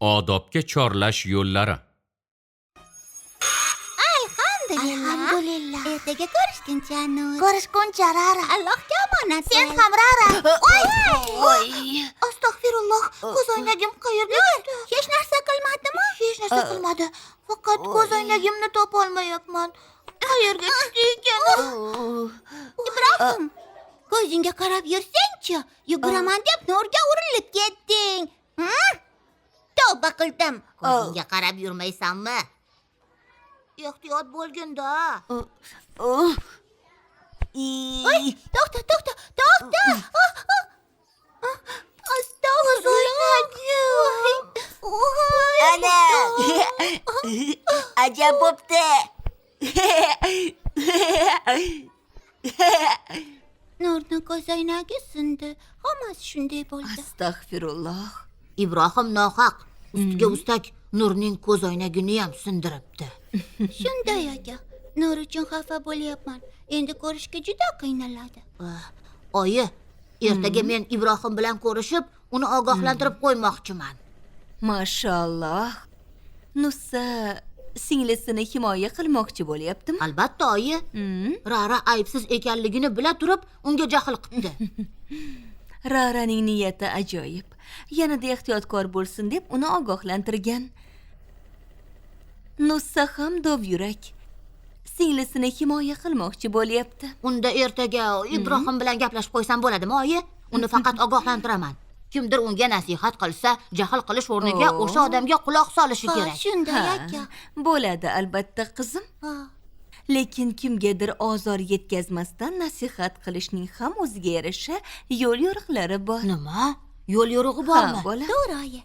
Odobga chorlash yo'llari. Alhamdulillah. Ertaga ko'rishguncha Nur. Ko'rishguncha Rara. Allohga omonat. Sen ham Rara. Voy. Astag'firulloh. Ko'zoynagim qayerga ketdi? Hech narsa qilmadimi? Hech narsa qilmadi. Faqat ko'zoynagimni topolmayapman. Qayerga ketdi ekan? Ibrohim, ko'zingga qarab yursang-chi, yuguraman deb Nurga urilib ketding. Tavba qildim. Ko'zingga qarab yurmaysanmi? Ehtiyot bo'lgin-da. Oy, to'xta. Astag'firullah. Ana! Ajab bo'pti. Nurning ko'zoynagi sindi. Hammasi shunday bo'ldi. Astag'firulloh. Ibrohim nohaq. Ustiga ustak Nurning ko'zoynagini ham sindiribdi. Shunday aka. Nur uchun xafa bo'lyapman. Endi ko'rishga juda qiynaladi. Oyi, ertaga men Ibrohim bilan ko'rishib, uni ogohlantirib qo'ymoqchiman. Mashalloh. Nusa singlisini himoya qilmoqchi bo'lyaptimi? Albatta, oyi. Rara aybsiz ekanligini bila turib, unga jahl qilibdi. Raraning niyati ajoyib. Yanada ehtiyotkor bo'lsin deb uni ogohlantirgan. Nusa ham dovyurak. Singlisini himoya qilmoqchi bo'lyapti. Unda ertaga Ibrohim bilan gaplashib qo'ysam bo'ladimi, oyi? Uni faqat ogohlantiraman. Kimdir unga nasihat qilsa, jahl qilish o'rniga o'sha odamga quloq solishi kerak. Shunday aka. Bo'ladi albatta qizim. Lekin kimgadir ozor yetkazmasdan nasihat qilishning ham o'ziga yarasha yo'l yo'riqlari bor. Nima? Yo'l yo'rig'i bormi? Bola. To'g'ri oyi.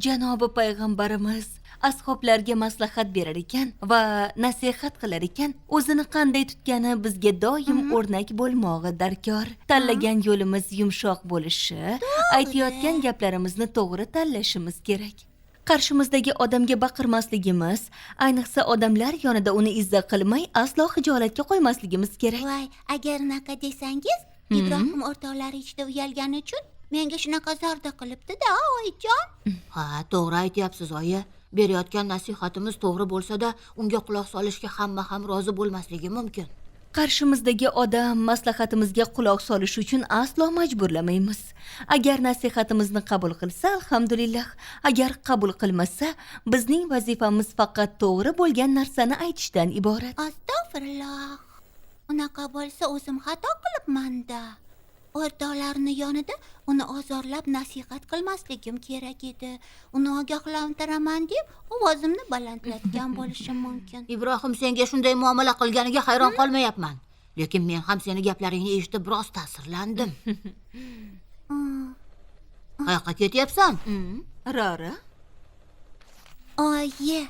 Janobi payg'ambarimiz ashoblarga maslahat berar ekan va nasihat qilar ekan, o'zini qanday tutgani bizga doim o'rnak bo'lmog'i darkor. Tanlagan yo'limiz yumshoq bo'lishi, aytayotgan gaplarimizni to'g'ri tanlashimiz kerak. Qarshimizdagi odamga baqirmasligimiz, ayniqsa odamlar yonida uni izza qilmay, aslo xijolatga qo'ymasligimiz kerak. Voy, agar unaqa desangiz, Ibrohim o'rtoqlari ichida uyalgani uchun menga shunaqa zarda qilibdi-da, oyijon. Ha, to'g'ri aytyapsiz, oyi. Berayotgan nasihatimiz to'g'ri bo'lsa-da, unga quloq solishga hamma ham rozi bo'lmasligi mumkin. Qarshimizdagi odam maslahatimizga quloq solish uchun aslo majburlamaymiz. Agar nasihatimizni qabul qilsa, alhamdulillah. Agar qabul qilmasa, bizning vazifamiz faqat to'g'ri bo'lgan narsani aytishdan iborat. Astag'firulloh. Unaqa bo'lsa o'zim xato qilibman-da. O'rtoqlarni yonida uni ozorlab nasihat qilmasligim kerak edi. Uni ogohlantiraman deb ovozimni balandlatgan bo'lishim mumkin. Ibrohim senga shunday muomala qilganiga hayron qolmayapman. Lekin men ham seni gaplaringni eshitib biroz ta'sirlandim. Qayoqqa ketyapsan? Rara? Oyi,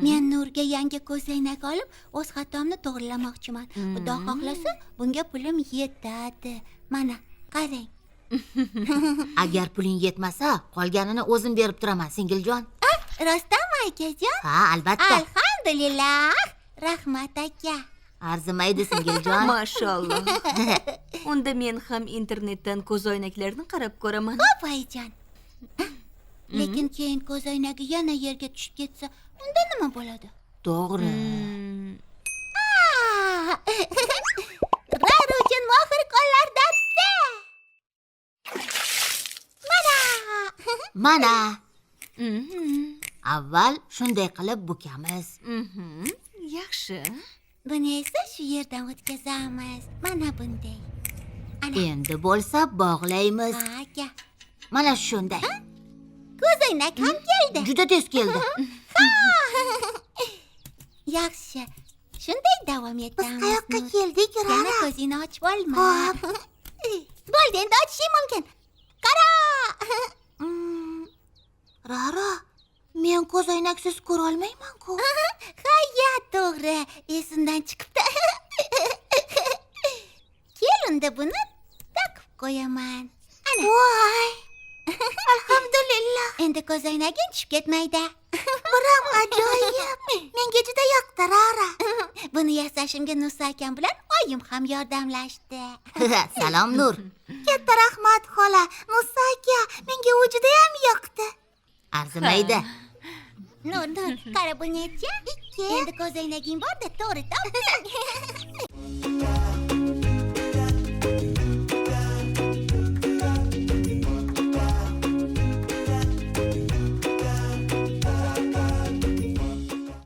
men Nurga yangi ko'zoynak olib, o'z xatomni to'g'rilamoqchiman. Xudo xohlasa, bunga pulim yetadi. Mana, qarang. Agar puling yetmasa, qolganini o'zim berib turaman, singiljon. Rostdanmi akajon? Ha, albatta. Alhamdulillah. Rahmat aka. Arzimaydi, singiljon. Mashalloh. Unda men ham internetdan ko'zoynaklarni qarab ko'raman. Xo'p, oyijon. Lekin keyin ko'zoynagi yana yerga tushib ketsa, unda nima bo'ladi? To'g'ri. Rara uchun mohir qo'llar darsi. Mana. Avval shunday qilib bukamiz. Yaxshi. Buni esa shu yerdan o'tkazamiz. Mana bunday. Endi bo'lsa bog'laymiz. Aka, Mana shunday. ko'zoynak ham keldi. Juda tez keldi. Yaxshi. Shunday davom etamiz. Qayoqqa keldik, Yana Rara? ko'zingni ochib olma. Bo'ldi, endi ochishim mumkin. Qara! Rara, men ko'zoynaksiz ko'ra olmayman-ku. Ha, to'g'ri. Esimdan chiqibdi. Kel, unda buni taqib qo'yaman. Ana. Voy! Alhamdulillah. Endi ko'zoynaging tushib ketmaydi. Biram ajoyib. Menga juda yoqdi, Rara. Buni yasashimga Nusa akam bilan oyim ham yordamlashdi. Salom, Nur. Katta rahmat, xola. Musa aka, menga u juda ham yoqdi. arzimaydi. Nur, qara bu necha? 2. Endi ko'zoynaging bor-da, to'g'ri topding.